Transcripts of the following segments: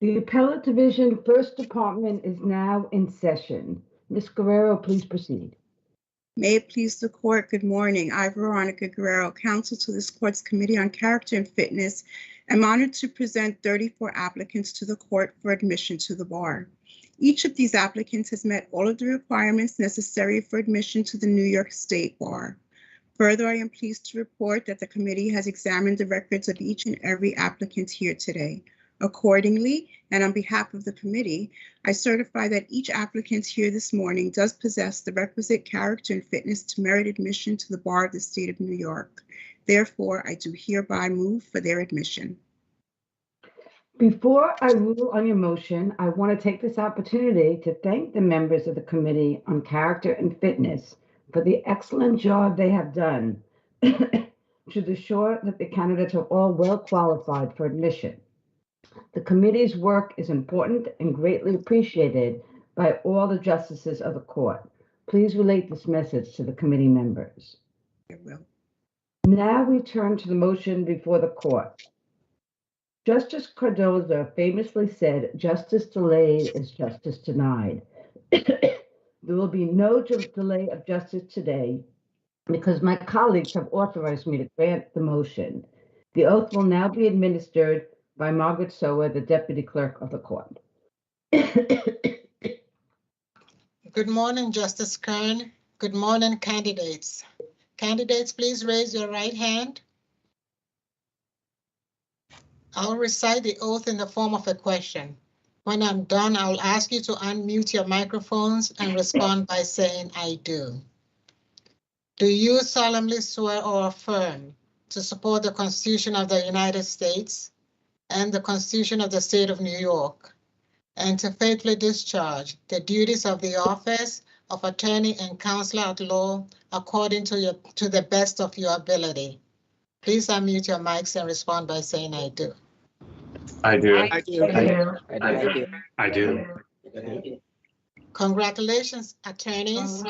The Appellate Division First Department is now in session. Ms. Guerrero, please proceed. May it please the court, good morning. I, Veronica Guerrero, counsel to this court's Committee on Character and Fitness, am honored to present 34 applicants to the court for admission to the bar. Each of these applicants has met all of the requirements necessary for admission to the New York State Bar. Further, I am pleased to report that the committee has examined the records of each and every applicant here today. Accordingly, and on behalf of the committee, I certify that each applicant here this morning does possess the requisite character and fitness to merit admission to the bar of the state of New York. Therefore, I do hereby move for their admission. Before I rule on your motion, I want to take this opportunity to thank the members of the Committee on Character and Fitness for the excellent job they have done to ensure that the candidates are all well qualified for admission. The committee's work is important and greatly appreciated by all the justices of the court. Please relate this message to the committee members. I will. Now we turn to the motion before the court. Justice Cardozo famously said, "Justice delayed is justice denied." There will be no delay of justice today because my colleagues have authorized me to grant the motion. The oath will now be administered by Margaret Sower, the Deputy Clerk of the Court. Good morning, Justice Kern. Good morning, candidates. Candidates, please raise your right hand. I'll recite the oath in the form of a question. When I'm done, I'll ask you to unmute your microphones and respond by saying, "I do." Do you solemnly swear or affirm to support the Constitution of the United States and the Constitution of the State of New York, and to faithfully discharge the duties of the office of Attorney and Counselor at Law according to the best of your ability? Please unmute your mics and respond by saying, "I do." I do. I do. I do. Congratulations, attorneys.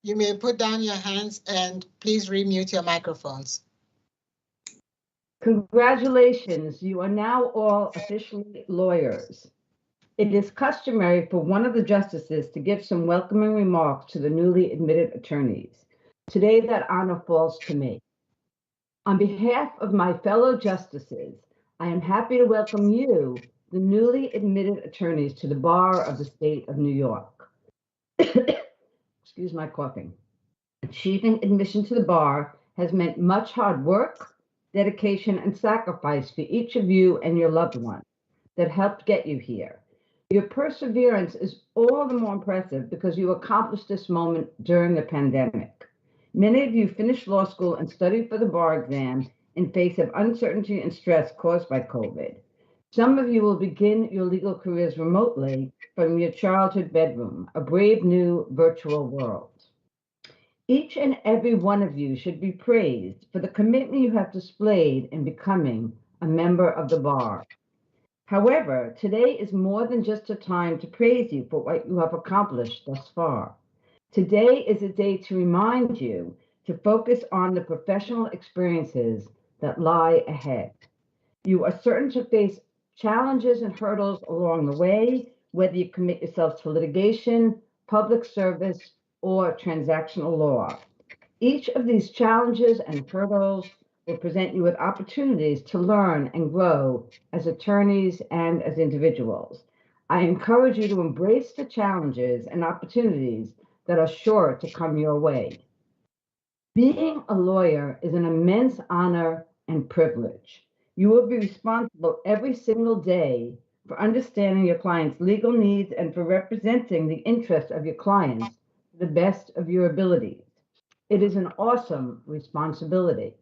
You may put down your hands and please remute your microphones. Congratulations, you are now all officially lawyers. It is customary for one of the justices to give some welcoming remarks to the newly admitted attorneys. Today, that honor falls to me. On behalf of my fellow justices, I am happy to welcome you, the newly admitted attorneys, to the bar of the state of New York. Excuse my coughing. Achieving admission to the bar has meant much hard work, dedication, and sacrifice for each of you and your loved ones that helped get you here. Your perseverance is all the more impressive because you accomplished this moment during the pandemic. Many of you finished law school and studied for the bar exam in face of uncertainty and stress caused by COVID. Some of you will begin your legal careers remotely from your childhood bedroom, a brave new virtual world. Each and every one of you should be praised for the commitment you have displayed in becoming a member of the bar. However, today is more than just a time to praise you for what you have accomplished thus far. Today is a day to remind you to focus on the professional experiences that lie ahead. You are certain to face challenges and hurdles along the way, whether you commit yourselves to litigation, public service, or transactional law. Each of these challenges and hurdles will present you with opportunities to learn and grow as attorneys and as individuals. I encourage you to embrace the challenges and opportunities that are sure to come your way. Being a lawyer is an immense honor and privilege. You will be responsible every single day for understanding your client's legal needs and for representing the interests of your clients to the best of your abilities. It is an awesome responsibility.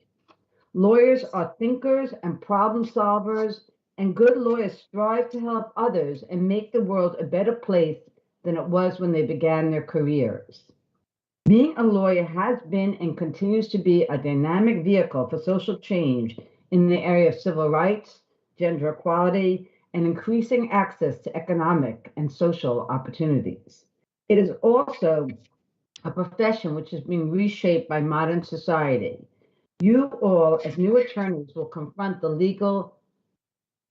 Lawyers are thinkers and problem solvers, and good lawyers strive to help others and make the world a better place than it was when they began their careers. Being a lawyer has been and continues to be a dynamic vehicle for social change in the area of civil rights, gender equality, and increasing access to economic and social opportunities. It is also a profession which is being reshaped by modern society. You all, as new attorneys, will confront the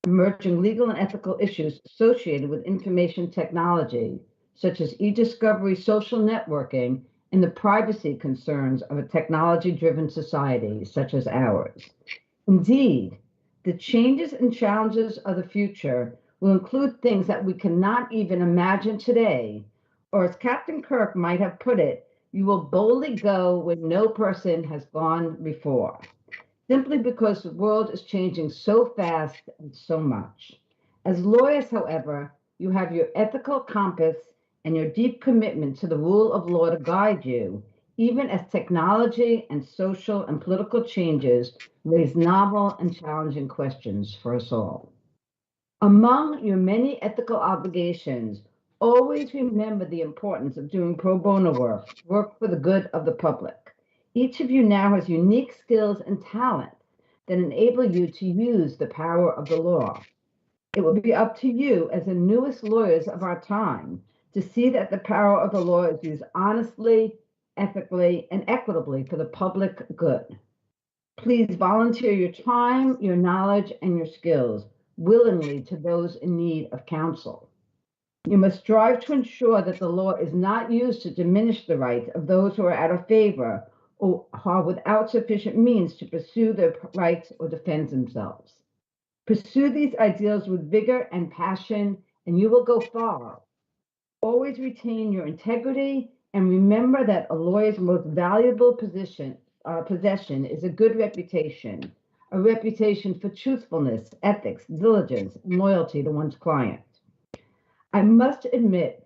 emerging legal and ethical issues associated with information technology, such as e-discovery, social networking, and the privacy concerns of a technology-driven society such as ours. Indeed, the changes and challenges of the future will include things that we cannot even imagine today, or as Captain Kirk might have put it, you will boldly go where no person has gone before, simply because the world is changing so fast and so much. As lawyers, however, you have your ethical compass and your deep commitment to the rule of law to guide you, even as technology and social and political changes raise novel and challenging questions for us all. Among your many ethical obligations, always remember the importance of doing pro bono work for the good of the public. Each of you now has unique skills and talents that enable you to use the power of the law. It will be up to you as the newest lawyers of our time to see that the power of the law is used honestly, ethically, and equitably for the public good. Please volunteer your time, your knowledge, and your skills willingly to those in need of counsel. You must strive to ensure that the law is not used to diminish the rights of those who are out of favor or are without sufficient means to pursue their rights or defend themselves. Pursue these ideals with vigor and passion, and you will go far. Always retain your integrity and remember that a lawyer's most valuable possession is a good reputation, a reputation for truthfulness, ethics, diligence, and loyalty to one's client. I must admit,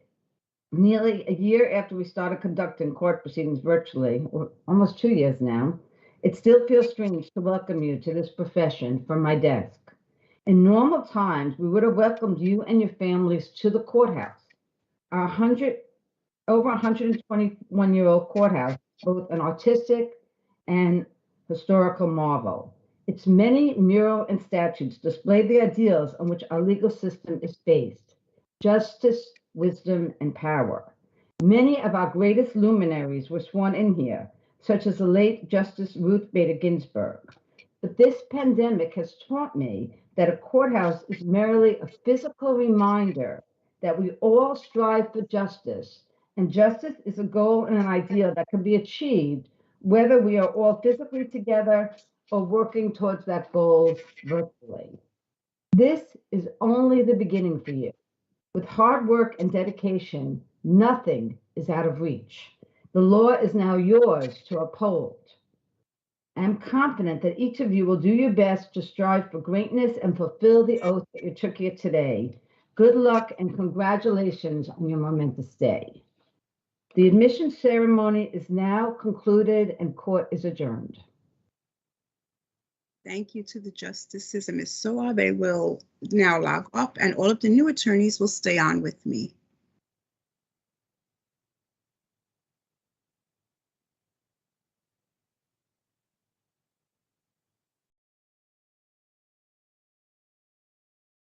nearly a year after we started conducting court proceedings virtually, or almost 2 years now, it still feels strange to welcome you to this profession from my desk. In normal times, we would have welcomed you and your families to the courthouse. Our over 121-year-old courthouse, both an artistic and historical marvel. Its many mural and statues display the ideals on which our legal system is based: justice, wisdom, and power. Many of our greatest luminaries were sworn in here, such as the late Justice Ruth Bader Ginsburg. But this pandemic has taught me that a courthouse is merely a physical reminder that we all strive for justice, and justice is a goal and an ideal that can be achieved whether we are all physically together or working towards that goal virtually. This is only the beginning for you. With hard work and dedication, nothing is out of reach. The law is now yours to uphold. I am confident that each of you will do your best to strive for greatness and fulfill the oath that you took here today. Good luck and congratulations on your momentous day. The admission ceremony is now concluded and court is adjourned. Thank you to the justices and Ms. Soabe will now log up, and all of the new attorneys will stay on with me.